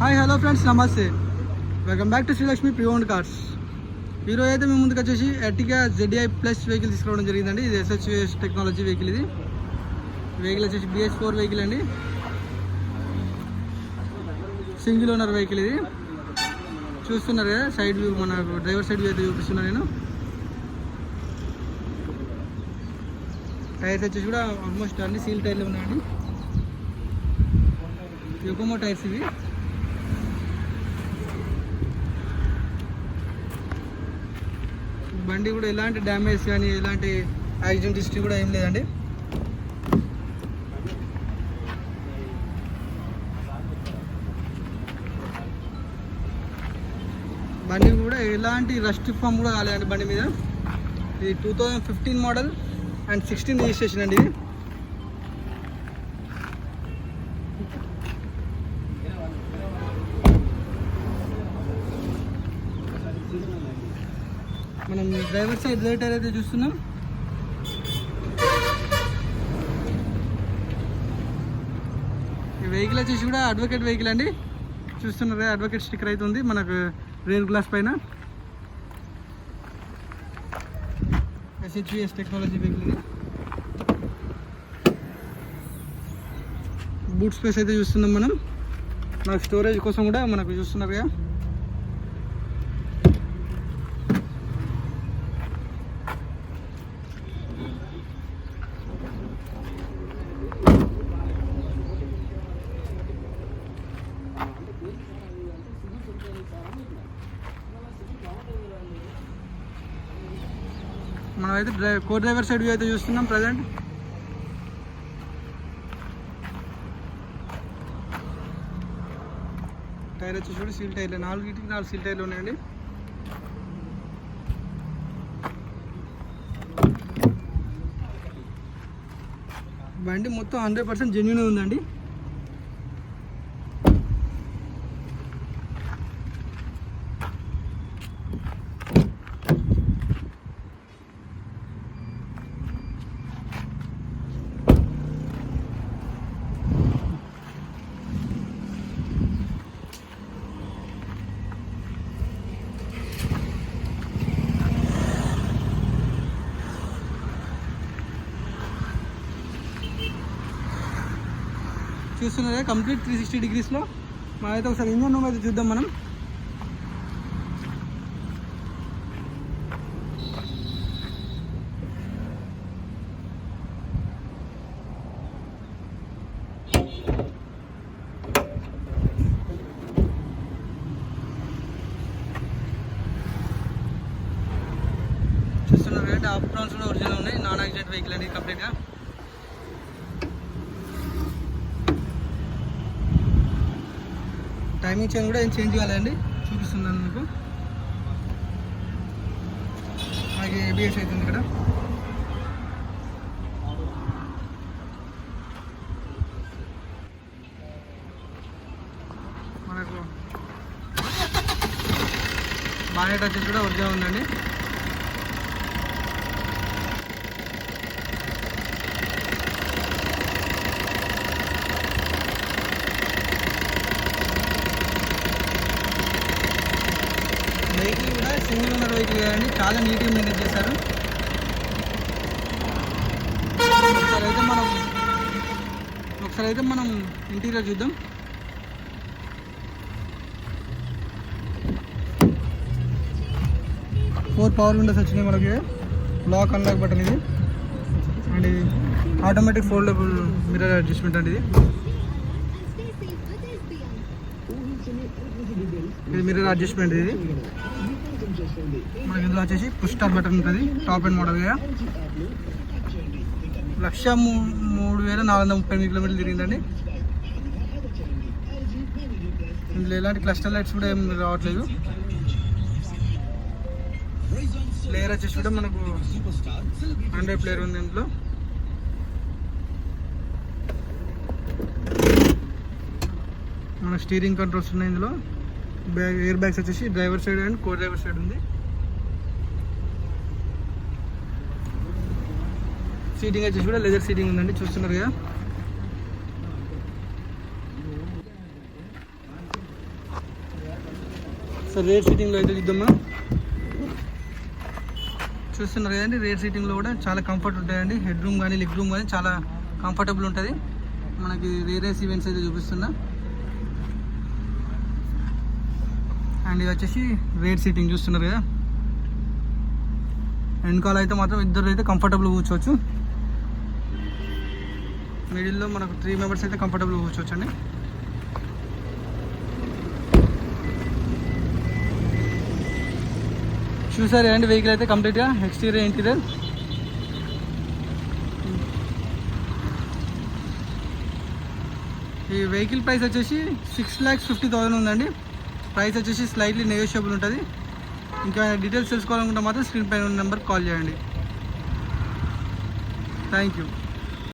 Hi hello friends, నమస్తే. Welcome back to Srilakshmi pre-owned cars. ఈరోజు అయితే మేము ముందుకు వచ్చేసి ఎర్టిగా ZDI ప్లస్ వెహికల్ తీసుకోవడం జరిగిందండి. ఇది SHS టెక్నాలజీ వెహికల్. ఇది వెహికల్ వచ్చేసి BS4 వెహికల్ అండి, సింగిల్ ఓనర్ వెహికల్. ఇది చూస్తున్నారు కదా, సైడ్ వ్యూ, మన డ్రైవర్ సైడ్ వ్యూ అయితే చూపిస్తున్నాను నేను. టైర్స్ వచ్చేసి కూడా ఆల్మోస్ట్ అన్ని సీల్ టైర్లు ఉన్నాయండి. యోకోమో టైర్స్ ఇవి. బండి కూడా ఎలాంటి డ్యామేజ్ కానీ ఎలాంటి యాక్సిడెంట్ హిస్టరీ కూడా ఏం లేదండి. బండి కూడా ఎలాంటి రస్ట్ ఫామ్ కూడా కాలేదండి బండి మీద. ఇది 2015 మోడల్ అండ్ 16 రిజిస్ట్రేషన్ అండి. ఇది మనం డ్రైవర్ సైడ్ రైట్ టైర్ అయితే చూస్తున్నాం. ఈ వెహికల్ వచ్చేసి కూడా అడ్వకేట్ వెహికల్ అండి. చూస్తున్నారు, అడ్వకేట్ స్టిక్కర్ అయితే ఉంది మనకు రేర్ గ్లాస్ పైన. SHS technology vehicle. ఇది బూట్ స్పేస్ అయితే చూస్తున్నాం మనం. మనకు స్టోరేజ్ కోసం కూడా మనకు చూస్తున్నారు కదా. మనం అయితే కో డ్రైవర్ సైడ్ వ్యూ అయితే చూస్తున్నాం ప్రజెంట్. టైర్ వచ్చి చూడు, సీల్ టైర్లు 4 సీల్ టైర్లు ఉన్నాయండి. బండి మొత్తం 100% జెన్యూన్ ఉందండి. చూస్తున్నారా, కంప్లీట్ 360 డిగ్రీస్లో. మనమైతే ఒకసారి ఇంజన్ రూమ్ అయితే చూద్దాం మనం. చూస్తున్నారు అంటే అప్ రౌండ్స్ కూడా ఒరిజినల్ ఉన్నాయి. నాన్ యాక్సిడెంట్ వెహికల్ అనేది కంప్లీట్గా. టైమింగ్ చైన్ కూడా ఏం చేంజ్ కాలేదండి, చూపిస్తున్నాను మీకు. అలాగే ABS అవుతుంది ఇక్కడ. మనకు బానెట్ వచ్చేసి కూడా ఒరిజినల్ ఉందండి. వెహికల్ కూడా సింగిల్ ఓనర్ వెహికల్ కదండి, చాలా నీట్గా మెయింటైన్ చేశారు. ఒకసారి అయితే మనం ఇంటీరియర్ చూద్దాం. ఫోర్ పవర్ విండోస్ వచ్చినాయి మనకి. లాక్ అన్లాక్ బటన్ ఇది. అండ్ ఇది ఆటోమేటిక్ ఫోల్డబుల్ మిర్రర్ అడ్జస్ట్మెంట్ అండి. ఇది మిర్రర్ అడ్జస్ట్మెంట్. ఇది మనకి ఇందులో వచ్చేసి పుష్ స్టార్ట్ బటన్ ఉంటుంది. టాప్ అండ్ మోడల్ గా 1,03,438 కిలోమీటర్లు తిరిగిందండి. ఇందులో ఎలాంటి క్లస్టర్ లైట్స్ కూడా ఏం రావట్లేదు. ప్లేయర్ వచ్చేసి కూడా మనకు ఆండ్రాయిడ్ ప్లేయర్ ఉంది ఇందులో. మన స్టీరింగ్ కంట్రోల్స్ ఉన్నాయి ఇందులో. ఎయిర్ బ్యాగ్స్ వచ్చేసి driver side and co driver side ఉంది. సీటింగ్ వచ్చేసి కూడా లెదర్ సీటింగ్ ఉందండి, చూస్తున్నారు కదా. సో రేర్ సీటింగ్లో అయితే చూద్దాం మనం. చూస్తున్నారు కదండి, రేర్ సీటింగ్లో కూడా చాలా కంఫర్ట్ ఉంటాయండి. హెడ్ రూమ్ కానీ లెగ్ రూమ్ కానీ చాలా కంఫర్టబుల్ ఉంటుంది. మనకి రేర్ ఈవెంట్స్ అయితే చూపిస్తున్నా. అండ్ ఇది వచ్చేసి రేర్ సీటింగ్ చూస్తున్నారు కదా. వెనకాల అయితే మాత్రం ఇద్దరు అయితే కంఫర్టబుల్ కూర్చోవచ్చు. మిడిల్లో మనకు 3 మెంబర్స్ అయితే కంఫర్టబుల్ కూర్చోవచ్చు అండి. చూసారు అండి వెహికల్ అయితే కంప్లీట్గా ఎక్స్టీరియర్ ఇంటీరియర్. ఈ వెహికల్ ప్రైస్ వచ్చేసి 6,50,000 ఉందండి. ప్రైస్ వచ్చేసి స్లైట్లీ నెగోషియబుల్ ఉంటుంది. ఇంకా డీటెయిల్స్ తెలుసుకోవాలనుకుంటే మాత్రం స్క్రీన్ పైన ఉన్న నెంబర్కి కాల్ చేయండి. Thank you.